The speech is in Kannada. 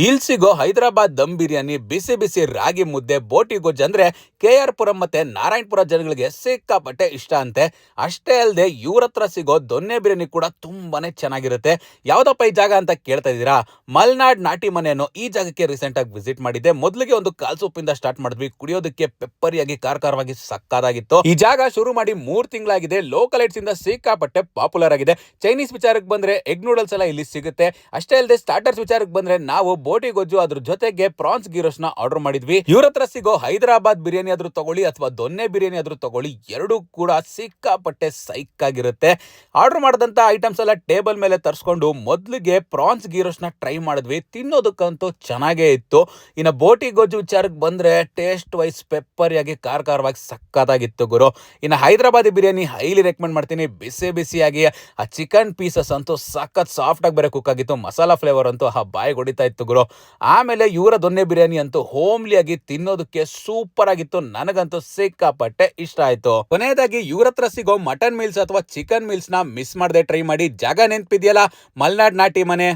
ಇಲ್ಲಿ ಸಿಗೋ ಹೈದರಾಬಾದ್ ದಮ್ ಬಿರಿಯಾನಿ, ಬಿಸಿ ಬಿಸಿ ರಾಗಿ ಮುದ್ದೆ, ಬೋಟಿ ಗೊಜ್ಜು ಅಂದ್ರೆ KR ಪುರಂ ಮತ್ತೆ ನಾರಾಯಣಪುರ ಜನಗಳಿಗೆ ಸಿಕ್ಕಾಪಟ್ಟೆ ಇಷ್ಟ ಅಂತೆ. ಅಷ್ಟೇ ಅಲ್ಲದೆ ಇವ್ರ ಹತ್ರ ಸಿಗೋ ದೊನ್ನೆ ಬಿರಿಯಾನಿ ಕೂಡ ತುಂಬಾನೇ ಚೆನ್ನಾಗಿರುತ್ತೆ. ಯಾವ್ದಪ್ಪ ಈ ಜಾಗ ಅಂತ ಕೇಳ್ತಾ ಇದೀರಾ? ಮಲ್ನಾಡ್ ನಾಟಿ ಮನೆ ಅನ್ನೋ ಈ ಜಾಗಕ್ಕೆ ರೀಸೆಂಟ್ ಆಗಿ ವಿಸಿಟ್ ಮಾಡಿದ್ದೆ. ಮೊದಲಿಗೆ ಒಂದು ಕಾಲ್ ಸೂಪಿಂದ ಸ್ಟಾರ್ಟ್ ಮಾಡಿದ್ವಿ. ಕುಡಿಯೋದಕ್ಕೆ ಪೆಪ್ಪರಿಯಾಗಿ ಖಾರವಾಗಿ ಸಕ್ಕತ್ತಾಗಿತ್ತು. ಈ ಜಾಗ ಶುರು ಮಾಡಿ 3 ತಿಂಗಳಾಗಿದೆ. ಲೋಕಲೈಟ್ಸ್ ಇಂದ ಸಿಕ್ಕಾಪಟ್ಟೆ ಪಾಪ್ಯುಲರ್ ಆಗಿದೆ. ಚೈನೀಸ್ ವಿಚಾರಕ್ಕೆ ಬಂದ್ರೆ ಎಗ್ ನೂಡಲ್ಸ್ ಎಲ್ಲ ಇಲ್ಲಿ ಸಿಗುತ್ತೆ. ಅಷ್ಟೇ ಅಲ್ಲದೆ ಸ್ಟಾರ್ಟರ್ಸ್ ವಿಚಾರಕ್ಕೆ ಬಂದ್ರೆ ನಾವು ಬೋಟಿ ಗೊಜ್ಜು ಅದ್ರ ಜೊತೆಗೆ ಪ್ರಾನ್ಸ್ ಗೀರೋಸ್ ನ ಆರ್ಡರ್ ಮಾಡಿದ್ವಿ. ಇವ್ರ ಹತ್ರ ಸಿಗೋ ಹೈದರಾಬಾದ್ ಬಿರಿಯಾನಿ ಆದ್ರೂ ತಗೊಳ್ಳಿ ಅಥವಾ ದೊನ್ನೆ ಬಿರಿಯಾನಿ ಆದ್ರೂ ತಗೊಳ್ಳಿ, ಎರಡೂ ಕೂಡ ಸಿಕ್ಕಾಪಟ್ಟೆ ಸೈಕ್ ಆಗಿರುತ್ತೆ. ಆರ್ಡರ್ ಮಾಡಿದಂತ ಐಟಮ್ಸ್ ಎಲ್ಲ ಟೇಬಲ್ ಮೇಲೆ ತರಿಸ್ಕೊಂಡು ಮೊದಲಿಗೆ ಪ್ರಾನ್ಸ್ ಗೀರೋಸ್ ನ ಟ್ರೈ ಮಾಡಿದ್ವಿ. ತಿನ್ನೋದಕ್ಕಂತೂ ಚೆನ್ನಾಗೇ ಇತ್ತು. ಇನ್ನು ಬೋಟಿ ಗೊಜ್ಜು ವಿಚಾರಕ್ಕೆ ಬಂದ್ರೆ ಟೇಸ್ಟ್ ವೈಸ್ ಪೆಪ್ಪರಿಯಾಗಿ ಖಾರವಾಗಿ ಸಕ್ಕತ್ತಾಗಿತ್ತು ಗುರು. ಇನ್ನು ಹೈದರಾಬಾದಿ ಬಿರಿಯಾನಿ ಹೈಲಿ ರೆಕಮೆಂಡ್ ಮಾಡ್ತೀನಿ. ಬಿಸಿ ಬಿಸಿಯಾಗಿ ಆ ಚಿಕನ್ ಪೀಸಸ್ ಅಂತೂ ಸಖತ್ ಸಾಫ್ಟ್ ಆಗಿ ಬೇರೆ ಕುಕ್ ಆಗಿತ್ತು. ಮಸಾಲಾ ಫ್ಲೇವರ್ ಅಂತೂ ಬಾಯಿ ಹೊಡಿತಾ ಇತ್ತು ಗುರು. ಆಮೇಲೆ ಇವರ ದೊನ್ನೆ ಬಿರಿಯಾನಿ ಅಂತೂ ಹೋಮ್ಲಿ ಆಗಿ ತಿನ್ನೋದಕ್ಕೆ ಸೂಪರ್ ಆಗಿತ್ತು. ನನಗಂತೂ ಸಿಕ್ಕಾಪಟ್ಟೆ ಇಷ್ಟ ಆಯ್ತು. ಕೊನೆಯದಾಗಿ ಇವ್ರ ಹತ್ರ ಸಿಗೋ ಮಟನ್ ಮೀಲ್ಸ್ ಅಥವಾ ಚಿಕನ್ ಮೀಲ್ಸ್ ನ ಮಿಸ್ ಮಾಡದೆ ಟ್ರೈ ಮಾಡಿ. ಜಾಗ ನೆನ್ಪಿದ್ಯಲ್ಲ, ಮಲ್ನಾಡ್ ನಾಟಿ ಮನೆ.